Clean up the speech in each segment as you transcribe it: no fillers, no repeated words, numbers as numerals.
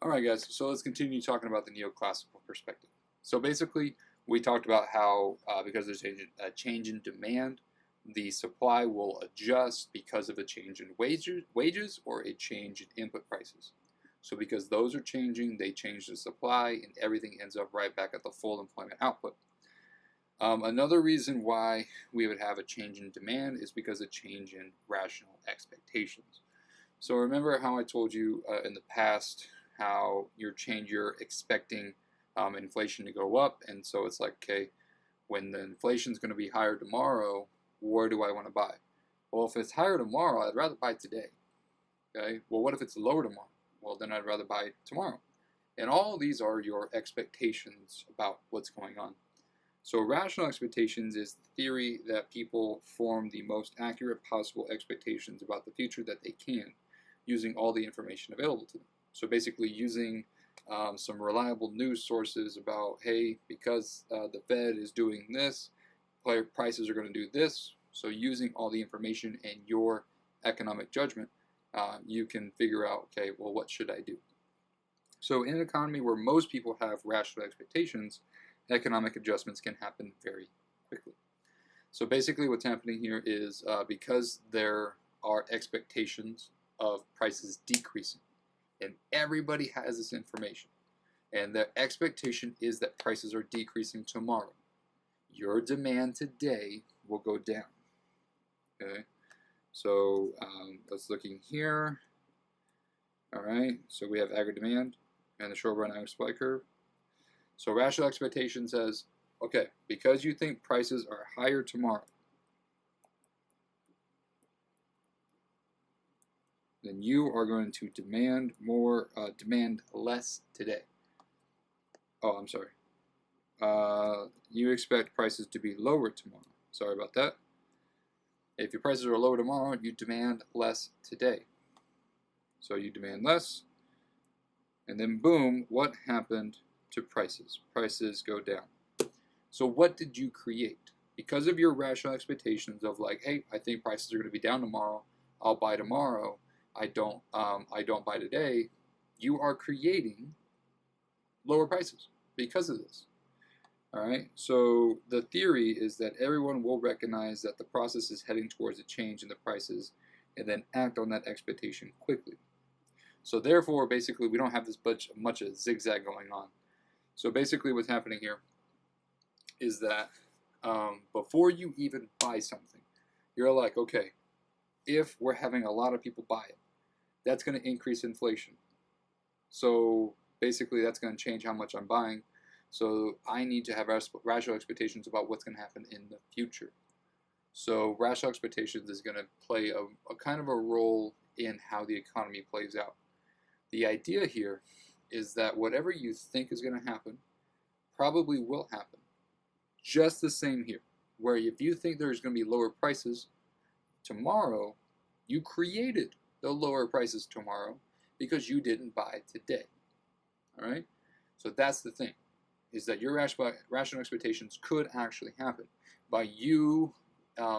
All right, guys, so let's continue talking about the neoclassical perspective. So basically, we talked about how because there's a change in demand, the supply will adjust because of a change in wages or a change in input prices. So because those are changing, they change the supply, and everything ends up right back at the full employment output. Another reason why we would have a change in demand is because of change in rational expectations. So remember how I told you in the past how you're expecting inflation to go up, and so it's like, okay, when the inflation is going to be higher tomorrow, where do I want to buy? Well, if it's higher tomorrow, I'd rather buy today. Okay. Well, what if it's lower tomorrow? Well, then I'd rather buy tomorrow. And all of these are your expectations about what's going on. So rational expectations is the theory that people form the most accurate possible expectations about the future that they can, using all the information available to them. So basically using some reliable news sources about, hey, because the Fed is doing this, prices are going to do this. So using all the information and your economic judgment, you can figure out, okay, well, what should I do? So in an economy where most people have rational expectations, economic adjustments can happen very quickly. So basically what's happening here is because there are expectations of prices decreasing, and everybody has this information, and the expectation is that prices are decreasing tomorrow, your demand today will go down. Okay, so let's look in here. All right, so we have aggregate demand and the short run average supply curve. So rational expectation says, okay, because you think prices are higher tomorrow, then you are going to demand less today. Oh, I'm sorry. You expect prices to be lower tomorrow. Sorry about that. If your prices are lower tomorrow, you demand less today. So you demand less, and then boom, what happened to prices? Prices go down. So what did you create? Because of your rational expectations of like, hey, I think prices are going to be down tomorrow, I'll buy tomorrow, I don't buy today, you are creating lower prices because of this. All right, so the theory is that everyone will recognize that the process is heading towards a change in the prices and then act on that expectation quickly. So therefore, basically, we don't have this much of zigzag going on. So basically what's happening here is that before you even buy something, you're like, okay, if we're having a lot of people buy it, that's going to increase inflation. So basically that's going to change how much I'm buying. So I need to have rational expectations about what's going to happen in the future. So rational expectations is going to play a kind of a role in how the economy plays out. The idea here is that whatever you think is going to happen probably will happen. Just the same here, where if you think there's going to be lower prices tomorrow, you created the lower prices tomorrow because you didn't buy today. All right? So that's the thing, is that your rational expectations could actually happen by you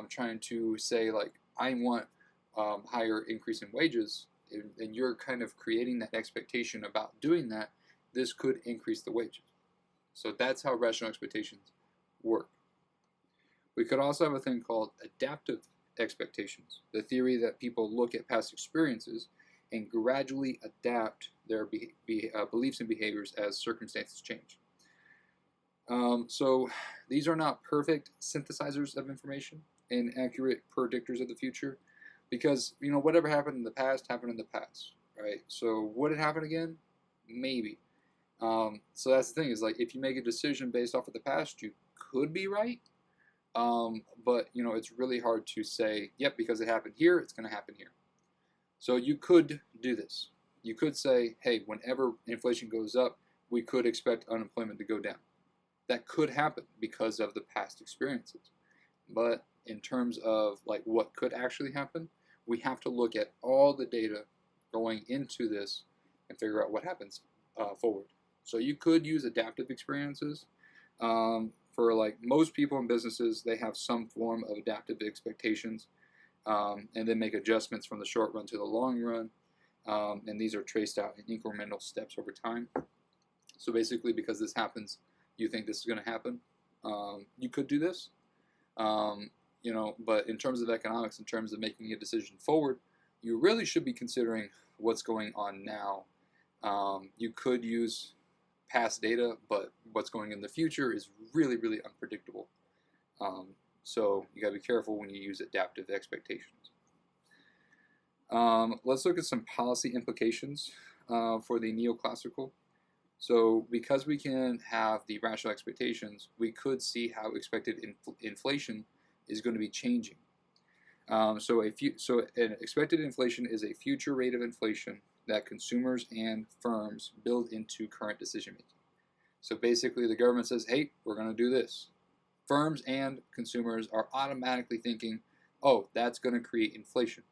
trying to say, like, I want higher increase in wages, and you're kind of creating that expectation about doing that. This could increase the wages. So that's how rational expectations work. We could also have a thing called adaptive expectations, the theory that people look at past experiences and gradually adapt their beliefs and behaviors as circumstances change. So these are not perfect synthesizers of information and accurate predictors of the future, because whatever happened in the past happened in the past, right? So would it happen again? Maybe. So that's the thing, is like, if you make a decision based off of the past, you could be right, but it's really hard to say, yep, because it happened here, it's going to happen here. So you could do this. You could say, hey, whenever inflation goes up, we could expect unemployment to go down. That could happen because of the past experiences. But in terms of like what could actually happen, we have to look at all the data going into this and figure out what happens forward. So you could use adaptive experiences. For like most people in businesses, they have some form of adaptive expectations, and then make adjustments from the short run to the long run. and these are traced out in incremental steps over time. So basically, because this happens, you think this is going to happen. You could do this, but in terms of economics, in terms of making a decision forward, you really should be considering what's going on now. You could use past data, but what's going in the future is really, really unpredictable. So you got to be careful when you use adaptive expectations. Let's look at some policy implications for the neoclassical. So because we can have the rational expectations, we could see how expected inflation is going to be changing. So an expected inflation is a future rate of inflation that consumers and firms build into current decision making. So basically the government says, hey, we're going to do this. Firms and consumers are automatically thinking, oh, that's going to create inflation.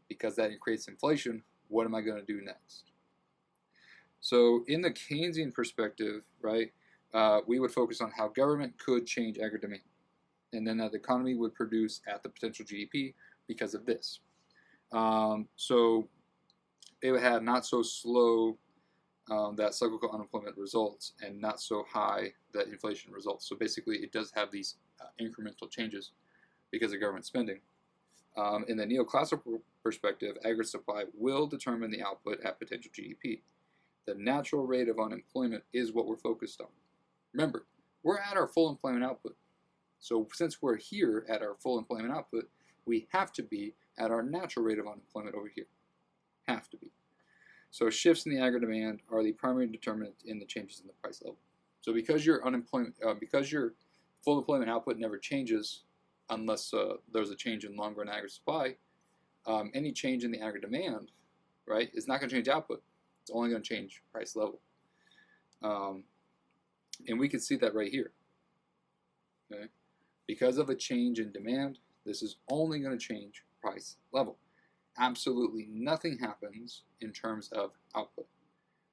Because that creates inflation, what am I going to do next? So in the Keynesian perspective, right, we would focus on how government could change aggregate demand, and then that the economy would produce at the potential GDP because of this. So it would have not so slow that cyclical unemployment results and not so high that inflation results. So basically it does have these incremental changes because of government spending. In the neoclassical perspective, aggregate supply will determine the output at potential GDP. The natural rate of unemployment is what we're focused on. Remember, we're at our full employment output. So since we're here at our full employment output, we have to be at our natural rate of unemployment over here. Have to be. So shifts in the aggregate demand are the primary determinant in the changes in the price level. So because your full employment output never changes unless there's a change in long-run aggregate supply, any change in the aggregate demand, right, is not going to change output. It's only going to change price level. And we can see that right here. Okay? Because of a change in demand, this is only going to change price level. Absolutely nothing happens in terms of output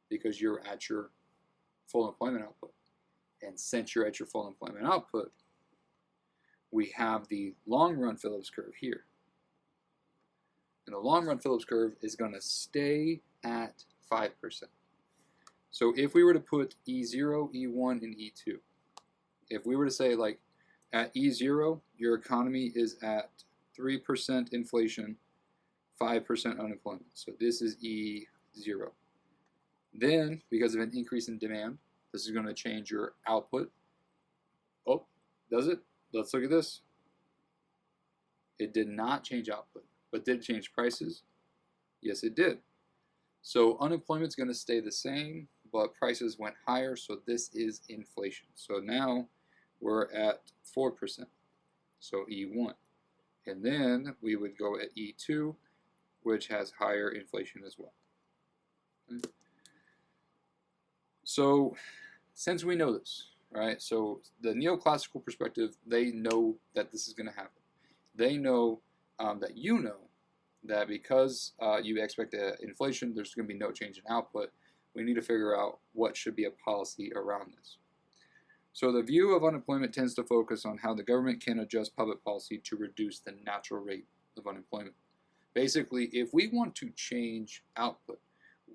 because you're at your full employment output. And since you're at your full employment output, we have the long-run Phillips curve here. And the long-run Phillips curve is going to stay at 5%. So if we were to put E0, E1, and E2, if we were to say like at E0, your economy is at 3% inflation, 5% unemployment. So this is E0. Then, because of an increase in demand, this is going to change your output. Oh, does it? Let's look at this. It did not change output, but did it change prices? Yes, it did. So unemployment is going to stay the same, but prices went higher, so this is inflation. So now we're at 4%, so E1. And then we would go at E2, which has higher inflation as well. Okay. So since we know this, right, so the neoclassical perspective, they know that this is going to happen. They know that you know that because you expect inflation, there's going to be no change in output. We need to figure out what should be a policy around this. So the view of unemployment tends to focus on how the government can adjust public policy to reduce the natural rate of unemployment. Basically, if we want to change output,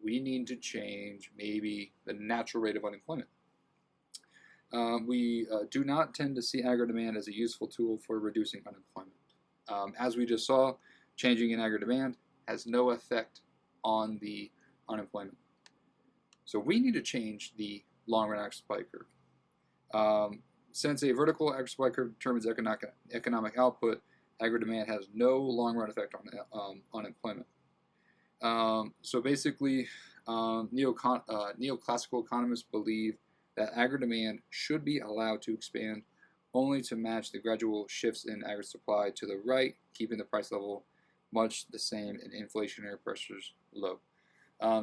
we need to change maybe the natural rate of unemployment. We do not tend to see aggregate demand as a useful tool for reducing unemployment. As we just saw, changing in aggregate demand has no effect on the unemployment. So we need to change the long-run aggregate supply curve. Since a vertical aggregate supply curve determines economic output, aggregate demand has no long-run effect on unemployment. So basically, neoclassical economists believe that aggregate demand should be allowed to expand only to match the gradual shifts in aggregate supply to the right, keeping the price level much the same and inflationary pressures low.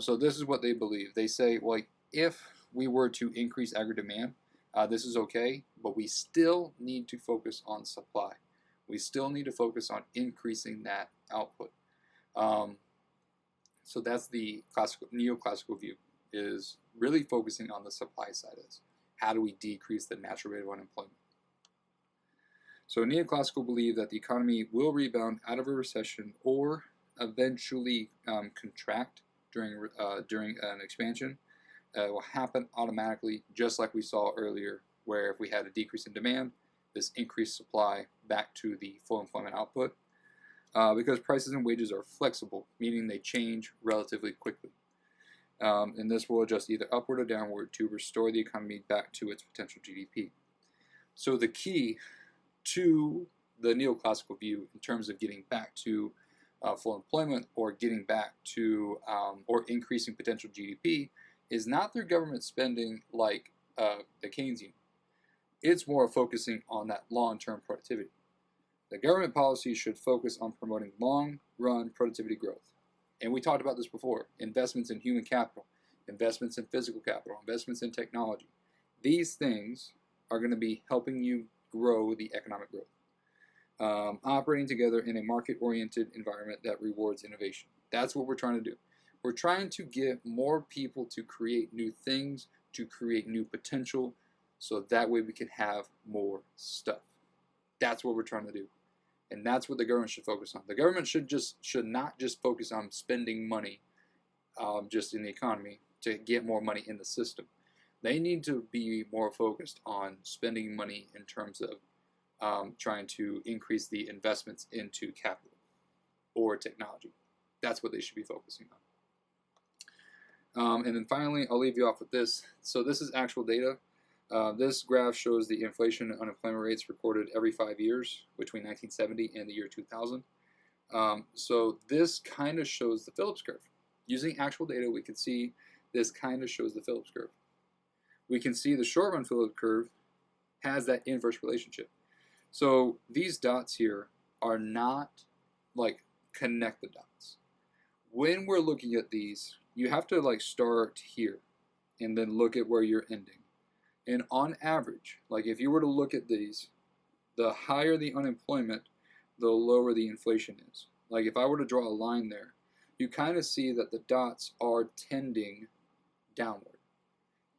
So this is what they believe. They say, well, if we were to increase aggregate demand, this is okay, but we still need to focus on supply. We still need to focus on increasing that output. So that's the neoclassical view, is really focusing on the supply side of this. How do we decrease the natural rate of unemployment? So neoclassical believe that the economy will rebound out of a recession or eventually contract during an expansion, it will happen automatically, just like we saw earlier, where if we had a decrease in demand, this increased supply back to the full employment output, because prices and wages are flexible, meaning they change relatively quickly. And this will adjust either upward or downward to restore the economy back to its potential GDP. So the key to the neoclassical view in terms of getting back to full employment or getting back to or increasing potential GDP is not through government spending like the Keynesian. It's more focusing on that long-term productivity. The government policy should focus on promoting long-run productivity growth. And we talked about this before: investments in human capital, investments in physical capital, investments in technology. These things are going to be helping you grow the economic growth. Operating together in a market-oriented environment that rewards innovation. That's what we're trying to do. We're trying to get more people to create new things, to create new potential, so that way we can have more stuff. That's what we're trying to do. And that's what the government should focus on. The government should not just focus on spending money just in the economy to get more money in the system. They need to be more focused on spending money in terms of trying to increase the investments into capital or technology. That's what they should be focusing on. And then finally, I'll leave you off with this. So this is actual data. This graph shows the inflation and unemployment rates recorded every 5 years between 1970 and the year 2000. So this kind of shows the Phillips curve. Using actual data, we can see this kind of shows the Phillips curve. We can see the short-run Phillips curve has that inverse relationship. So these dots here are not like connect the dots. When we're looking at these, you have to like start here and then look at where you're ending. And on average, like if you were to look at these, the higher the unemployment, the lower the inflation is. Like if I were to draw a line there, you kind of see that the dots are tending downward.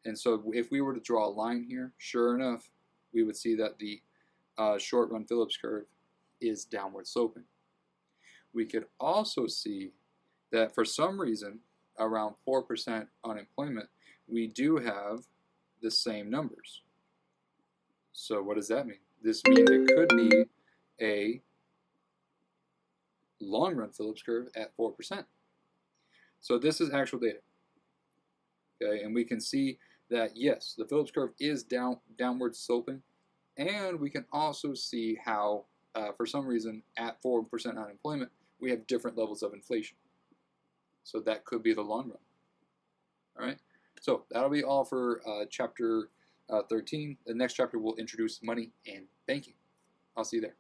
And so if we were to draw a line here, sure enough, we would see that the short-run Phillips curve is downward sloping. We could also see that for some reason, around 4% unemployment, we do have the same numbers. So what does that mean? This means it could be a long-run Phillips curve at 4%. So this is actual data. Okay, and we can see that yes, the Phillips curve is downward sloping, and we can also see how for some reason at 4% unemployment we have different levels of inflation. So that could be the long run. All right. So that'll be all for chapter 13. The next chapter will introduce money and banking. I'll see you there.